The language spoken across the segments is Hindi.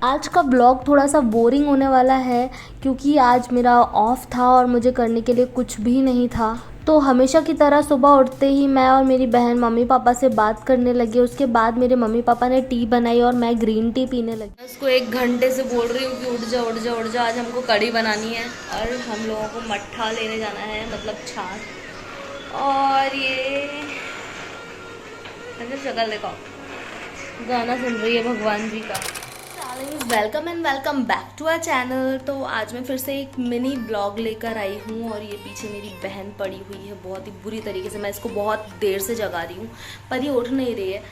आज का ब्लॉग थोड़ा सा बोरिंग होने वाला है क्योंकि आज मेरा ऑफ था और मुझे करने के लिए कुछ भी नहीं था। तो हमेशा की तरह सुबह उठते ही मैं और मेरी बहन मम्मी पापा से बात करने लगे। उसके बाद मेरे मम्मी पापा ने टी बनाई और मैं ग्रीन टी पीने लगी। उसको 1 घंटे से बोल रही हूँ कि उठ जा उठ जा उठ जा, आज हमको कढ़ी बनानी है और हम लोगों को मट्ठा लेने जाना है, मतलब छाछ। और ये शक्ल देखो, गाना सुन रही है भगवान जी का। Welcome and welcome back to our channel. तो आज मैं फिर से एक मिनी ब्लॉग लेकर आई हूँ और ये पीछे मेरी बहन पड़ी हुई है बहुत ही बुरी तरीके से। मैं इसको बहुत देर से जगा रही हूँ पर ये उठ नहीं रही है।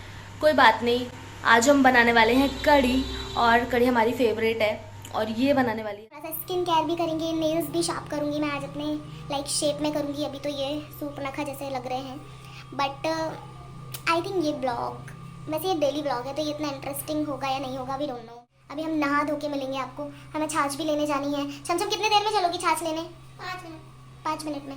कोई बात नहीं, आज हम बनाने वाले हैं कढ़ी और कढ़ी हमारी फेवरेट है और ये बनाने वाली है। थोड़ा सा स्किन केयर भी करेंगे, नेल्स भी शार्प करूँगी मैं आज अपने लाइक शेप में करूँगी। अभी तो ये सूर्पनखा जैसे लग रहे हैं बट आई थिंक ये ब्लॉग, वैसे ये डेली ब्लॉग है तो ये इतना इंटरेस्टिंग होगा या नहीं होगा, वी डोंट नो। अभी हम नहा धो के मिलेंगे आपको। हमें छाछ भी लेने जानी है। छमछम कितने देर में चलोगी छाछ लेने? 5 मिनट में।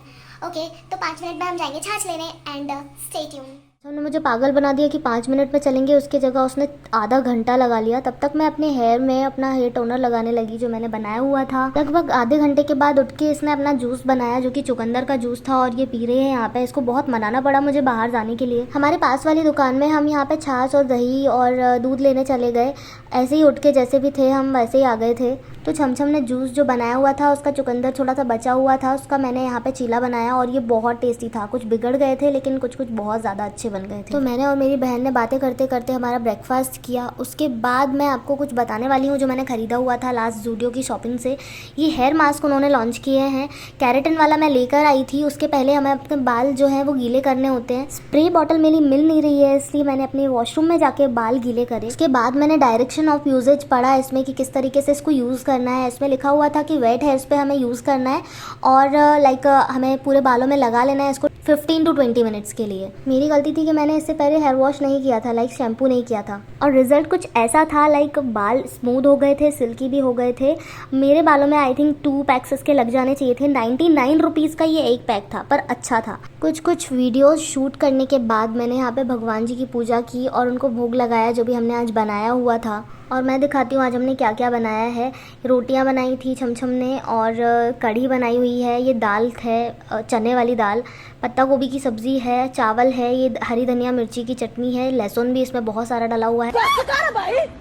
ओके, तो 5 मिनट में हम जाएंगे छाछ लेने एंड स्टे ट्यून। उन्होंने मुझे पागल बना दिया कि 5 मिनट में चलेंगे, उसकी जगह उसने आधा घंटा लगा लिया। तब तक मैं अपने हेयर में अपना हेयर टोनर लगाने लगी जो मैंने बनाया हुआ था। लगभग आधे घंटे के बाद उठ के इसने अपना जूस बनाया जो कि चुकंदर का जूस था और ये पी रहे हैं यहाँ पे। इसको बहुत मनाना पड़ा मुझे बाहर जाने के लिए। हमारे पास वाली दुकान में हम यहाँ पे छाछ और दही और दूध लेने चले गए। ऐसे ही उठ के जैसे भी थे हम वैसे ही आ गए थे। तो छमछम ने जूस जो बनाया हुआ था उसका चुकंदर थोड़ा सा बचा हुआ था, उसका मैंने यहाँ पे चीला बनाया और ये बहुत टेस्टी था। कुछ बिगड़ गए थे लेकिन कुछ कुछ बहुत ज़्यादा अच्छे बन गए थे। तो मैंने और मेरी बहन ने बातें करते करते हमारा ब्रेकफास्ट किया। उसके बाद मैं आपको कुछ बताने वाली हूँ जो मैंने ख़रीदा हुआ था लास्ट ज़ूडियो की शॉपिंग से। ये हेयर मास्क उन्होंने लॉन्च किए हैं, केराटिन वाला मैं लेकर आई थी। उसके पहले हमें अपने बाल जो है वो गीले करने होते हैं। स्प्रे बॉटल मेरी मिल नहीं रही है इसलिए मैंने अपने वॉशरूम में जाके बाल गीले करे। उसके बाद मैंने डायरेक्शन ऑफ यूजेज पढ़ा इसमें कि किस तरीके से इसको यूज़ करना है। इसमें लिखा हुआ था कि वेट हेयर्स पे हमें यूज़ करना है और लाइक हमें पूरे बालों में लगा लेना है इसको 15 to 20 मिनट्स के लिए। मेरी गलती थी कि मैंने इससे पहले हेयर वॉश नहीं किया था, लाइक शैम्पू नहीं किया था और रिजल्ट कुछ ऐसा था लाइक बाल स्मूथ हो गए थे, सिल्की भी हो गए थे। मेरे बालों में आई थिंक 2 पैक्स इसके लग जाने चाहिए थे। 99 रुपीज़ का ये एक पैक था पर अच्छा था। कुछ वीडियोस शूट करने के बाद मैंने यहाँ पे भगवान जी की पूजा की और उनको भोग लगाया जो भी हमने आज बनाया हुआ था। और मैं दिखाती हूँ आज हमने क्या क्या बनाया है। रोटियां बनाई थी छमछम ने और कढ़ी बनाई हुई है। ये दाल है चने वाली दाल, पत्ता गोभी की सब्ज़ी है, चावल है, ये हरी धनिया मिर्ची की चटनी है, लहसुन भी इसमें बहुत सारा डला हुआ है।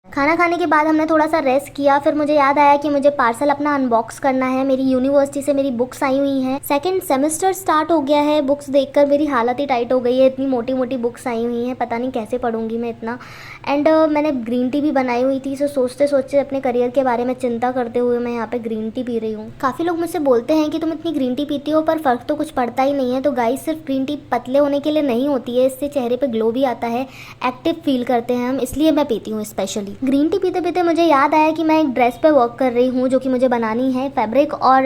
खाना खाने के बाद हमने थोड़ा सा रेस्ट किया। फिर मुझे याद आया कि मुझे पार्सल अपना अनबॉक्स करना है। मेरी यूनिवर्सिटी से मेरी बुक्स आई हुई हैं। सेकंड सेमेस्टर स्टार्ट हो गया है। बुक्स देखकर मेरी हालत ही टाइट हो गई है, इतनी मोटी मोटी बुक्स आई हुई हैं, पता नहीं कैसे पढ़ूंगी मैं इतना। एंड मैंने ग्रीन टी भी बनाई हुई थी। सो सोचते सोचते अपने करियर के बारे में चिंता करते हुए मैं यहाँ पे ग्रीन टी पी रही हूँ। काफ़ी लोग मुझसे बोलते हैं कि तुम इतनी ग्रीन टी पीती हो पर फ़र्क तो कुछ पड़ता ही नहीं है। तो गाइस, सिर्फ ग्रीन टी पतले होने के लिए नहीं होती है, इससे चेहरे पर ग्लो भी आता है, एक्टिव फील करते हैं हम, इसलिए मैं पीती हूँ स्पेशली। ग्रीन टी पीते पीते मुझे याद आया कि मैं एक ड्रेस पे वर्क कर रही हूँ जो कि मुझे बनानी है। फैब्रिक और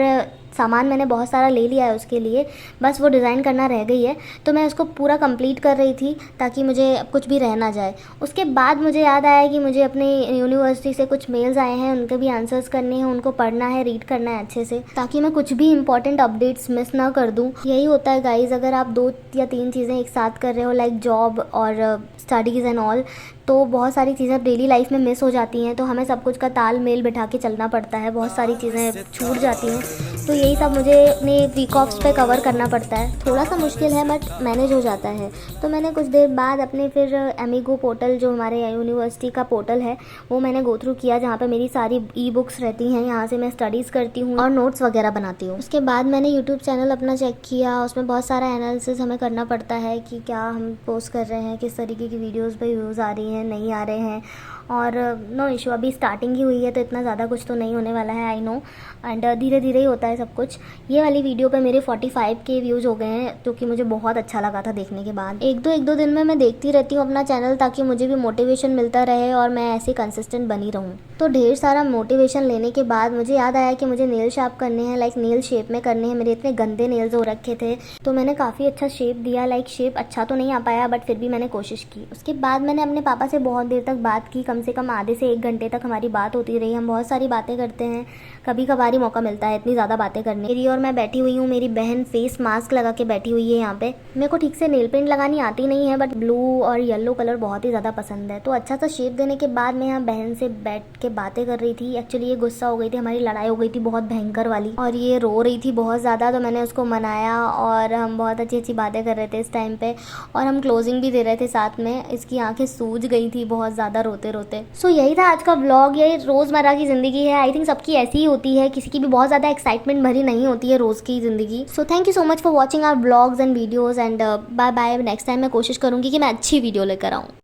सामान मैंने बहुत सारा ले लिया है उसके लिए, बस वो डिज़ाइन करना रह गई है। तो मैं उसको पूरा कंप्लीट कर रही थी ताकि मुझे अब कुछ भी रह ना जाए। उसके बाद मुझे याद आया कि मुझे अपनी यूनिवर्सिटी से कुछ मेल्स आए हैं, उनके भी आंसर्स करने हैं, उनको पढ़ना है, रीड करना है अच्छे से ताकि मैं कुछ भी इंपॉर्टेंट अपडेट्स मिस ना कर दूँ। यही होता है गाइज, अगर आप 2 या 3 चीज़ें एक साथ कर रहे हो लाइक जॉब और स्टडीज़ एंड ऑल, तो बहुत सारी चीज़ें डेली लाइफ में मिस हो जाती हैं। तो हमें सब कुछ का तालमेल बिठा के चलना पड़ता है, बहुत सारी चीज़ें छूट जाती हैं। तो यही सब मुझे अपने वीक ऑफ्स पे कवर करना पड़ता है। थोड़ा सा मुश्किल है बट मैनेज हो जाता है। तो मैंने कुछ देर बाद अपने फिर एमिगो पोर्टल जो हमारे यूनिवर्सिटी का पोर्टल है वो मैंने गो थ्रू किया, जहाँ पे मेरी सारी ई बुक्स रहती हैं। यहाँ से मैं स्टडीज़ करती हूँ और नोट्स वगैरह बनाती हूँ। उसके बाद मैंने यूट्यूब चैनल अपना चेक किया, उसमें बहुत सारा एनालिसिस हमें करना पड़ता है कि क्या हम पोस्ट कर रहे हैं, किस तरीके की वीडियोज़ पे व्यूज़ आ रही हैं, नहीं आ रहे हैं। और नो इशू, अभी स्टार्टिंग ही हुई है तो इतना ज़्यादा कुछ तो नहीं होने वाला है, आई नो। एंड धीरे धीरे ही होता है सब कुछ। ये वाली वीडियो पे मेरे 45K व्यूज़ हो गए हैं जो कि मुझे बहुत अच्छा लगा था देखने के बाद। एक दो दिन में मैं देखती रहती हूँ अपना चैनल ताकि मुझे भी मोटिवेशन मिलता रहे और मैं ऐसे कंसिस्टेंट बनी रहूँ। तो ढेर सारा मोटिवेशन लेने के बाद मुझे याद आया कि मुझे नेल शार्प करने हैं, लाइक नेल शेप में करने हैं। मेरे इतने गंदे नेल्स हो रखे थे तो मैंने काफ़ी अच्छा शेप दिया। लाइक शेप अच्छा तो नहीं आ पाया बट फिर भी मैंने कोशिश की। उसके बाद मैंने अपने पापा से बहुत देर तक बात की, कम से कम आधे से 1 घंटे तक हमारी बात होती रही। हम बहुत सारी बातें करते हैं, कभी कभार ही मौका मिलता है इतनी ज़्यादा बातें करने। मेरी और मैं बैठी हुई हूँ, मेरी बहन फेस मास्क लगा के बैठी हुई है यहाँ पे। मेरे को ठीक से नेल पेंट लगानी आती नहीं है, बट ब्लू और येलो कलर बहुत ही ज़्यादा पसंद है। तो अच्छा सा शेप देने के बाद मैं यहाँ बहन से बैठ के बातें कर रही थी। एक्चुअली ये गुस्सा हो गई थी, हमारी लड़ाई हो गई थी बहुत भयंकर वाली, और ये रो रही थी बहुत ज़्यादा। तो मैंने उसको मनाया और हम बहुत अच्छी अच्छी बातें कर रहे थे इस टाइम पे, और हम क्लोजिंग भी दे रहे थे साथ में। इसकी आंखें सूज गई थी बहुत ज़्यादा रोते रोते। सो यही था आज का व्लॉग। ये रोज़मर्रा की ज़िंदगी है, आई थिंक सबकी ऐसी ही होती है, किसी की भी बहुत ज़्यादा एक्साइटमेंट भरी नहीं होती है रोज़ की ज़िंदगी। So thank you so much for watching our vlogs and videos, and bye bye. Next time मैं कोशिश करूँगी कि मैं अच्छी वीडियो लेकर आऊँ।